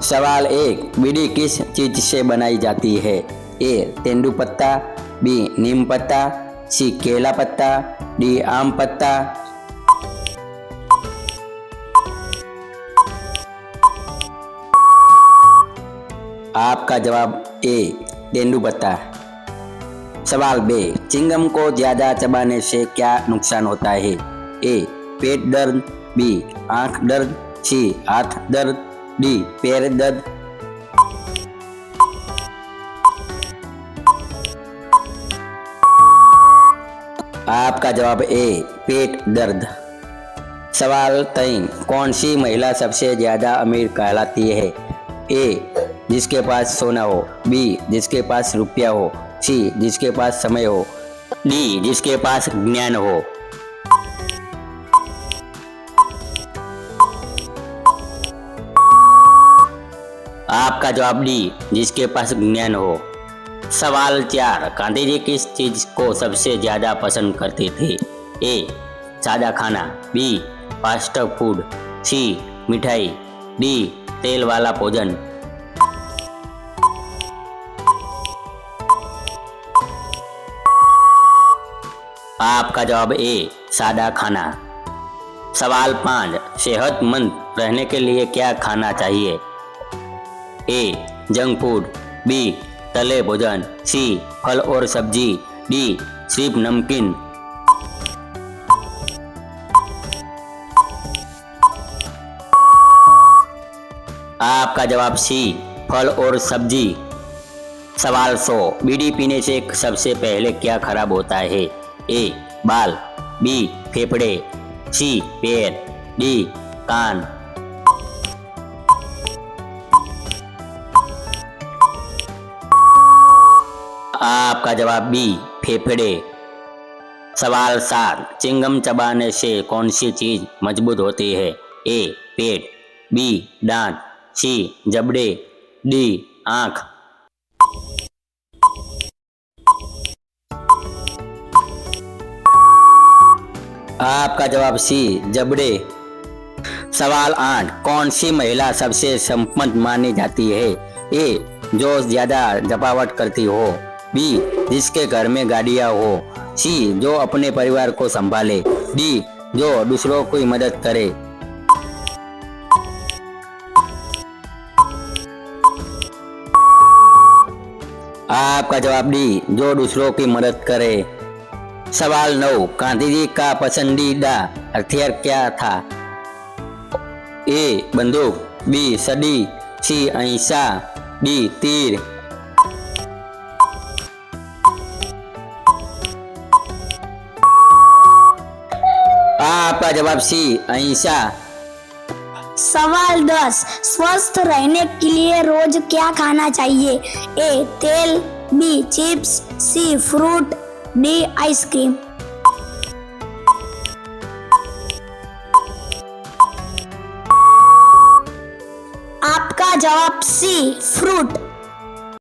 सवाल 1, बीड़ी किस चीज से बनाई जाती है? ए तेंदुपत्ता, बी नीम पत्ता, सी केला पत्ता, डी आम पत्ता। आपका जवाब ए तेंदुपत्ता। सवाल बे, चिंगम को ज्यादा चबाने से क्या नुकसान होता है? ए पेट दर्द, बी आंख दर्द, सी हाथ दर्द, डी पैर दर्द। आपका जवाब ए पेट दर्द। सवाल 3, कौन सी महिला सबसे ज्यादा अमीर कहलाती है? ए जिसके पास सोना हो, बी जिसके पास रुपया हो, सी जिसके पास समय हो, डी जिसके पास ज्ञान हो। आपका जवाब डी जिसके पास ज्ञान हो। सवाल 4, गांधी जी किस चीज को सबसे ज्यादा पसंद करते थे? ए सादा खाना, बी फास्ट फूड, सी मिठाई, डी तेल वाला भोजन। आपका जवाब ए सादा खाना। सवाल 5, सेहतमंद रहने के लिए क्या खाना चाहिए? ए जंक फूड, बी तले भोजन, सी फल और सब्जी, डी सिर्फ नमकीन। आपका जवाब सी फल और सब्जी। सवाल 100, बीड़ी पीने से सबसे पहले क्या खराब होता है? ए बाल, बी फेफड़े, सी पैर, डी कान। आपका जवाब बी फेफड़े। सवाल 7, चिंगम चबाने से कौन सी चीज मजबूत होती है? ए पेट, बी दांत, सी जबड़े, डी आंख। आपका जवाब सी जबड़े। सवाल 8, कौन सी महिला सबसे संपन्न मानी जाती है? ए जो ज्यादा जपावट करती हो, बी जिसके घर में गाड़ियां हो, सी जो अपने परिवार को संभाले, डी जो दूसरों की मदद करे। आपका जवाब डी जो दूसरों की मदद करे। सवाल 9, गांधी जी का पसंदीदा हथियार क्या था? ए बंदूक, बी सदी, सी अहिंसा, डी तीर। आपका जवाब सी अहिंसा। सवाल 10, स्वस्थ रहने के लिए रोज क्या खाना चाहिए? ए तेल, बी चिप्स, सी फ्रूट, डी आइसक्रीम। आपका जवाब सी फ्रूट।